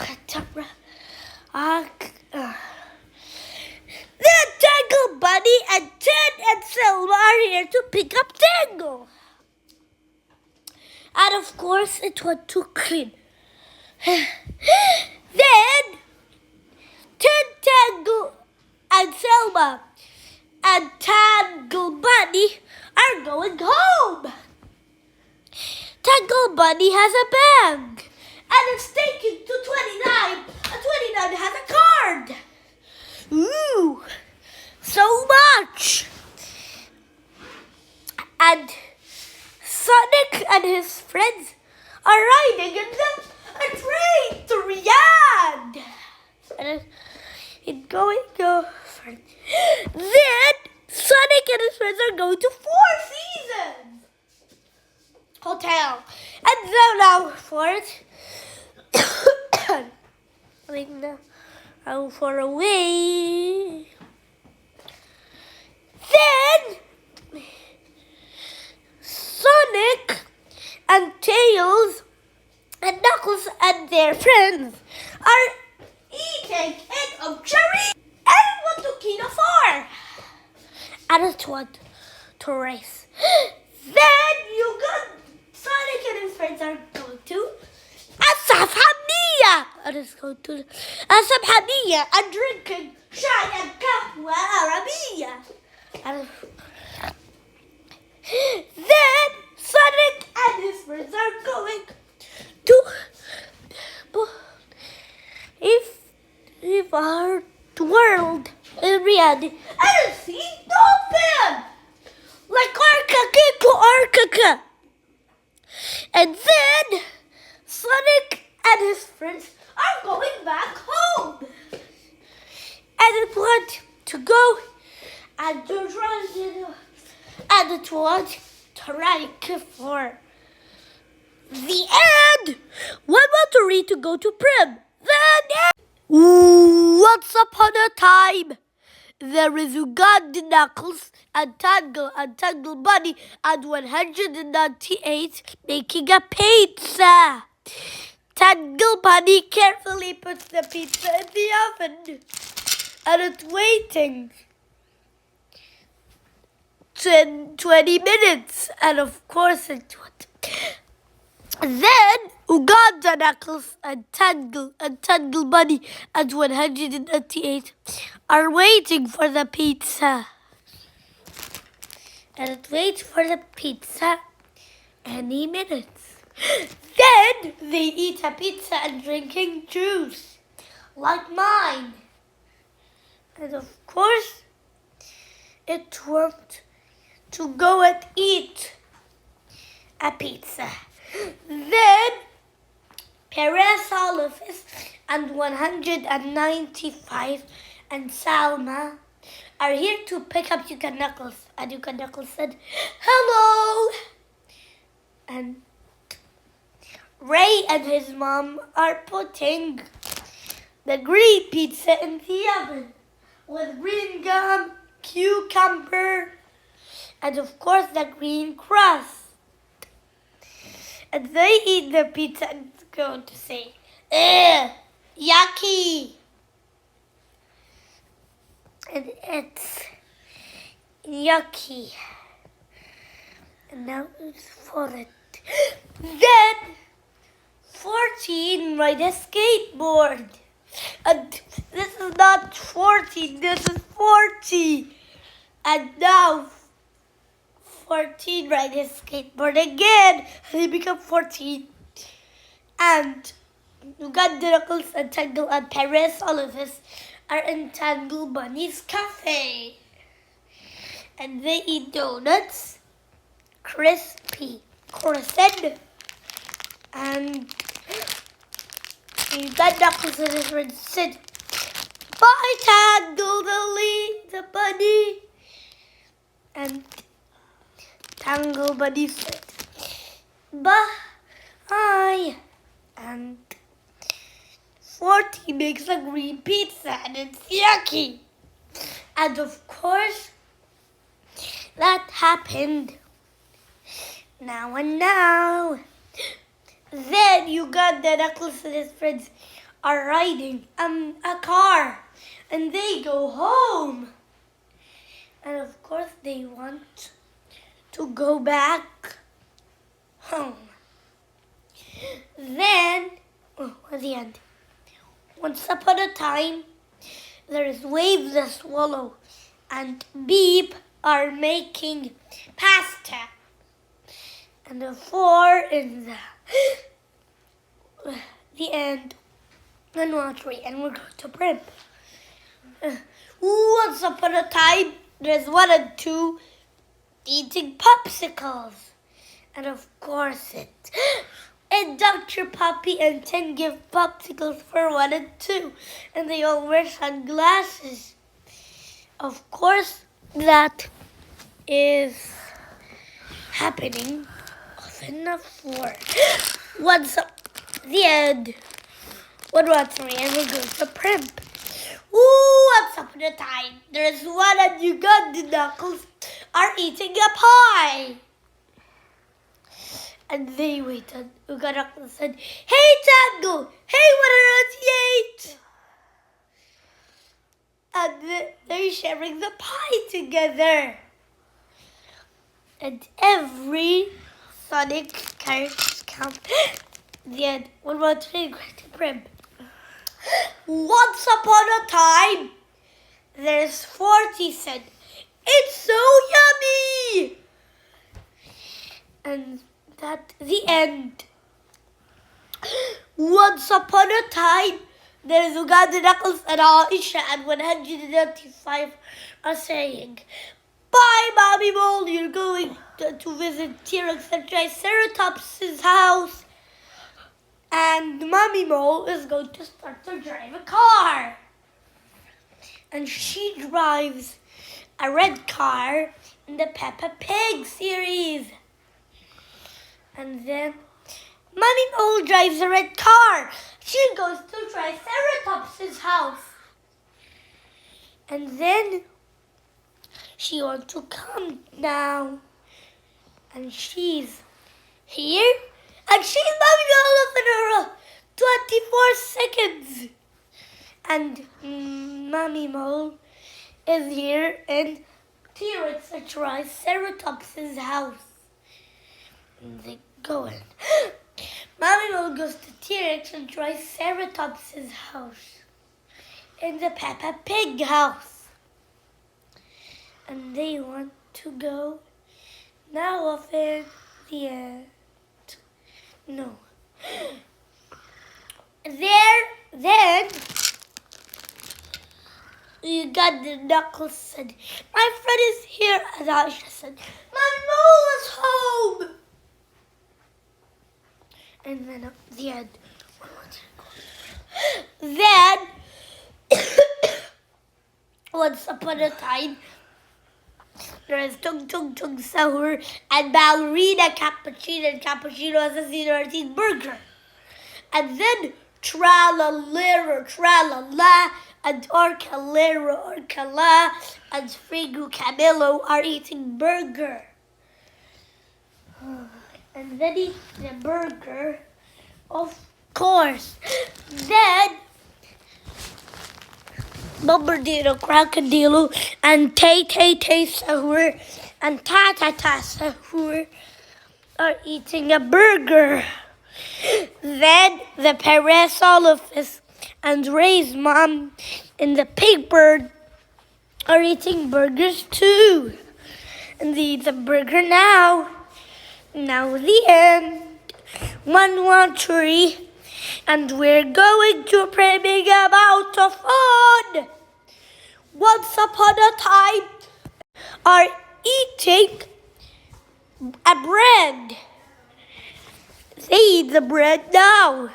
then Tangle Bunny and Ted and Selma are here to pick up Tangle. And of course it went to clean. Then Ted, Tangle and Selma and Tangle Bunny are going home. Tangle Bunny has a bag and it's taken to 29. And 29 has a card. Ooh, so much. And Sonic and his friends are riding in a train to Riyadh. And it's going to... Then Sonic and his friends are going to Four Seasons Hotel. And now for it. Now for a way. Then Sonic and Tails and Knuckles and their friends are eating egg of cherry and want to kill a far. And it's want to race. Then you got Sonic and his friends are going to Asafhania. And it's going to Asafhania and drinking Shai and Kahwa Arabiya. And then Sonic and his friends are going to if our world in reality and see dolphin like Arkaka. And then Sonic and his friends are going back home. And it want to go and to try and it want to rank for the end. One want to read to go to prim. Then once upon a time, there is Ugandan Knuckles and Tangle Bunny and 198 making a pizza. Tangle Bunny carefully puts the pizza in the oven and it's waiting 20 minutes. And of course it would. Then Uganda Knuckles and Tangle Bunny and 198 are waiting for the pizza. And it waits for the pizza any minutes. Then they eat a pizza and drinking juice like mine. And of course it worked to go and eat a pizza. Then Perez Olivis and 195 and Salma are here to pick up Yuka Knuckles. And Yuka Knuckles said, hello. And Ray and his mom are putting the green pizza in the oven with green gum, cucumber, and of course the green crust. And they eat the pizza and go to say, yucky. And it's yucky. And now it's for it. Then 14 ride a skateboard. And this is not 14, this is 40. And now 14 ride his skateboard again, and he become 14. And Uganda Knuckles and Tangle and Perez, all of us are in Tangle Bunny's cafe. And they eat donuts, crispy croissant, and Uganda Knuckles and his friends said, bye Tangle the bunny. And Tangle Bunny said, bye. And 40 makes a green pizza and it's yucky. And of course, that happened. Now and now. Then Uganda Knuckles and his friends are riding a car and they go home. And of course they want to go back home. Then, at the end, once upon a time, there is Wave the Swallow and Beep are making pasta. And the 4 in the end, and 1, 3, and we're going to Primp. Once upon a time, there's 1 and 2 eating popsicles. And of course and Dr. Poppy and 10 give popsicles for 1 and 2. And they all wear sunglasses. Of course, that is happening often enough for once up the end. 1, 1, 3, and we're going to Primp. Once upon a time, there's 1 and Uganda Knuckles are eating a pie. And they waited. Uganda Knuckles said, "Hey Tango, hey 188." And they're sharing the pie together. And every Sonic character count. The end. 1, 1, 3, great Primp. Once upon a time, there's 40 said, "It's so yummy!" And that's the end. Once upon a time, there's Uganda Knuckles and Aisha and 195 are saying, "Bye, Mommy Mole, you're going to visit T-Rex and Triceratops' house." And Mommy Mole is going to start to drive a car. And she drives a red car in the Peppa Pig series. And then Mommy Mole drives a red car. She goes to Triceratops' house. And then she wants to come now. And she's here. And she's Mommy Mole in her 24 seconds. And Mommy Mole is here in T-Rex and Triceratops' house. And they go in. Mommy Mole goes to T-Rex and Triceratops' house. In the Peppa Pig house. And they want to go now off in the end. No. Then Uganda Knuckles said, "My friend is here." And Aisha said, "My mole is home." And then at the end, then once upon a time, there is Tung Tung Tung Sahur and Ballerina Cappuccino, and Cappuccino Assassino are eating burger. And then Tra-la-lira, Tra-la-la, and Orca-lira, Orca-la, and Frigu Camillo are eating burger. And then eat the burger, of course. Then Bombardino, Crocodilo, and Tay-Tay-Tay Sahur, and Ta-Ta-Ta Sahur are eating a burger. Then the Parasaurolophus and Ray's mom and the pig bird are eating burgers too. And they eat the burger now. Now the end. 1, 1, 3. And we're going to bring about a fun. Once upon a time, are eating a bread. They eat the bread now.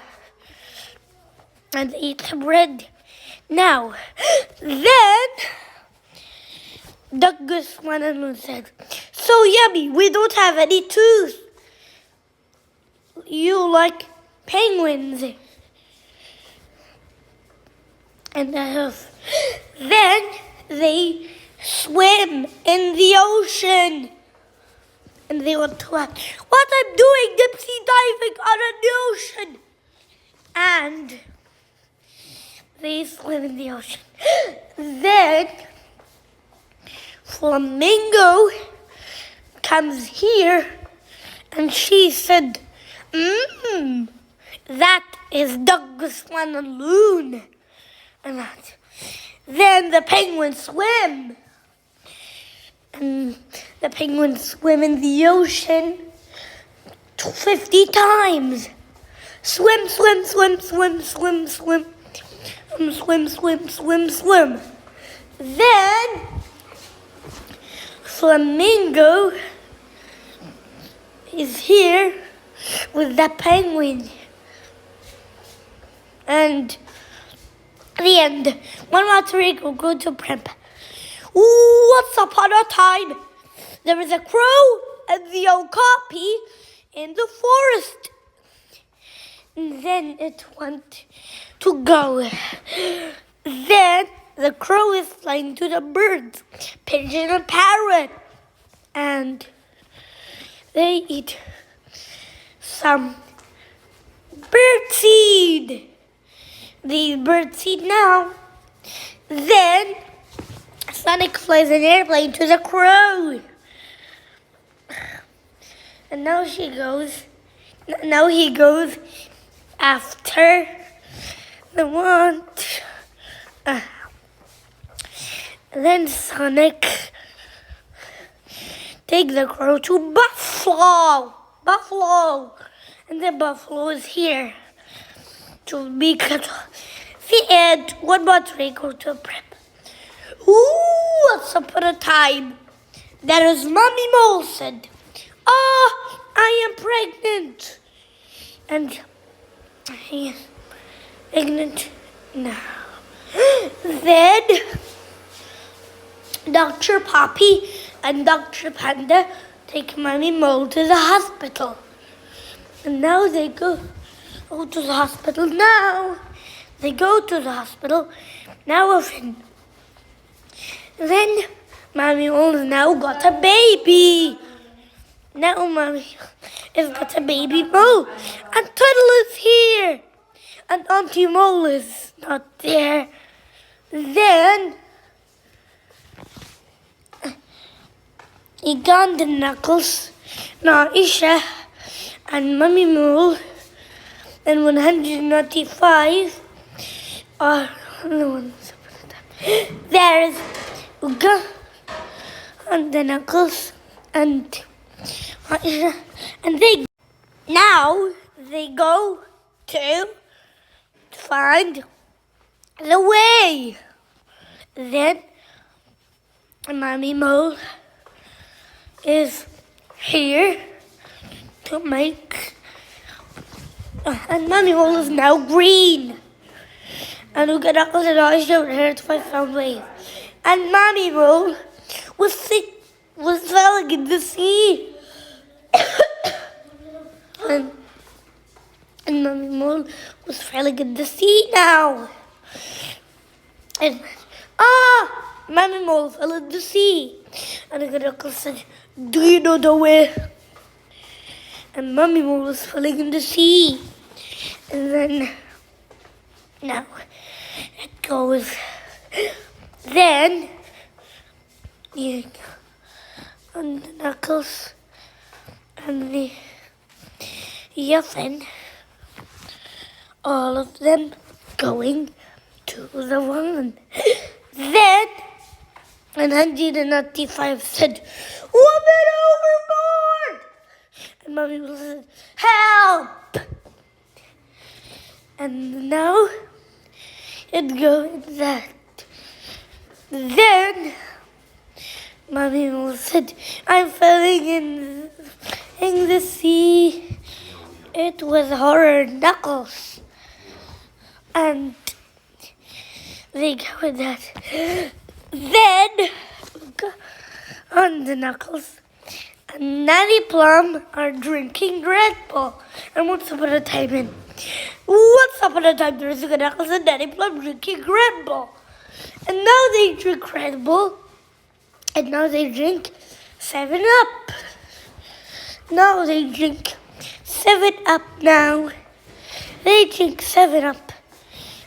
And they eat the bread now. Then, Douglas went and said, "So yummy, we don't have any tooth. You like penguins?" And then they swim in the ocean. And they want to ask, what I'm doing, dipsy diving on the ocean. And they swim in the ocean. Then Flamingo comes here and she said, that is Douglas Swan and Loon. And that. Then the penguins swim. And the penguins swim in the ocean 50 times. Swim, swim, swim, swim, swim, swim. Swim, swim, swim, swim. Then Flamingo is here with the penguin. And at the end, one water will go to prep. Once upon a time, there was a crow and the okapi in the forest. And then it went to go. Then the crow is flying to the birds, pigeon and parrot. And they eat some birdseed. They eat birdseed now. Then Sonic flies an airplane to the crow. And now he goes after the one. Then Sonic takes the crow to Buffalo. And the buffalo is here to be cut off. The end. One more three go to prep. Once upon a time, there is Mommy Mole said, I am pregnant. And I am pregnant now. Then Dr. Poppy and Dr. Panda take Mommy Mole to the hospital. And now they go to the hospital now. They go to the hospital now often. Then Mommy Mole has now got a baby. Now Mommy has got a baby mole. And Turtle is here. And Auntie Mole is not there. Then Uganda Knuckles, Naisha, and Mommy Mole, and 195 are the ones. There's Uga and the Knuckles and Naisha, and they go to find the way. Then Mommy Mole is here to make, and Mommy Mole is now green. And we got Knuckles and Naisha over here to find way. And Mommy Mole was falling in the sea. and Mommy Mole was falling in the sea now. And Mommy Mole fell in the sea. And Knuckles said, do you know the way? And Mommy Mole was falling in the sea. And then now it goes. Then and the Knuckles and the Yuffin, all of them going to the one. Then 195 said, woman overboard! And Mommy Mole said, help! And now it goes that. Then Mommy Mole said, I'm falling in the sea. It was horror Knuckles. And they go with that. Then on the Knuckles and Nanny Plum are drinking Red Bull. And once upon a time, there was a Knuckles and Nanny Plum drinking Red Bull. And now they drink Red Bull. And now they drink 7-Up. Now they drink 7-Up now. They drink 7-Up.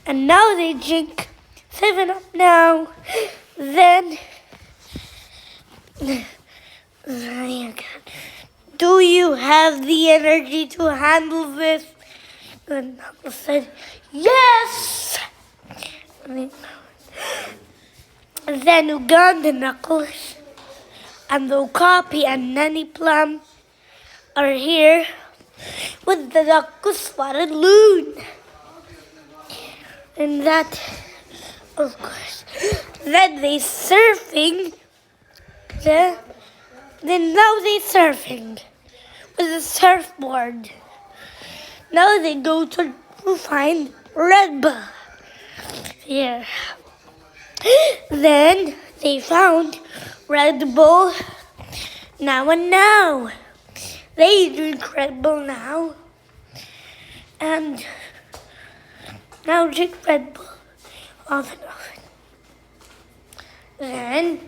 And now they drink 7-Up now. Then, do you have the energy to handle this? And Knuckles said, yes! And then Uganda Knuckles and the Okapi and Nanny Plum are here with the Knuckles Spotted Loon. And that, of course, then they surfing. Then now they surfing with a surfboard. Now they go to find Red Bull. Here. Then they found Red Bull. Now they drink Red Bull now. And now drink Red Bull often. Then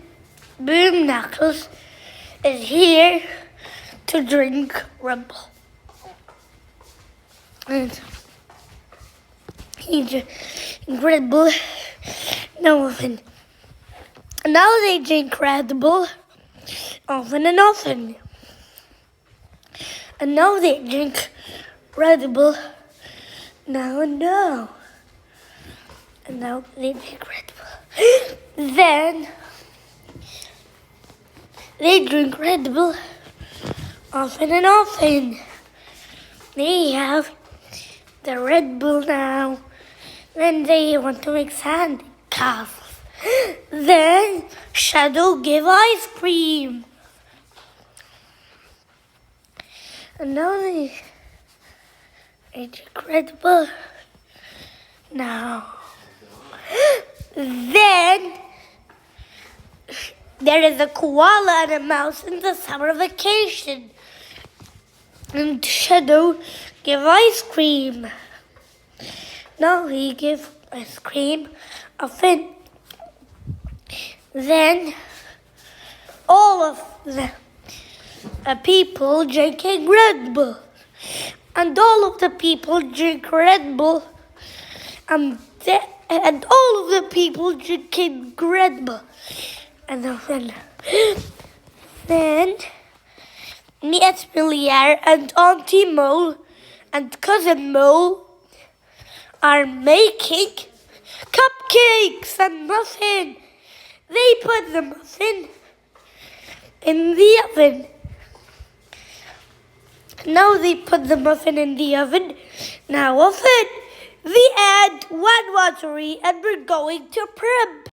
Boom Knuckles is here to drink Red Bull. And he drinks Red Bull often. Now they drink Red Bull often and often. And now they drink Red Bull now and now. And now they drink Red Bull. Then they drink Red Bull often and often. They have the Red Bull now. Then they want to make sand castles. Then Shadow give ice cream. And now they drink Red Bull now. Then there is a koala and a mouse in the summer vacation. And Shadow give ice cream. Now he give ice cream often. Then all of the people drinking Red Bull. And all of the people drink Red Bull. And all of the people drinking Red Bull. And then Miet Milliard and Auntie Mole and Cousin Mole are making cupcakes and muffin. They put the muffin in the oven. Now they put the muffin in the oven. Now oven. The end. One watery and we're going to prep.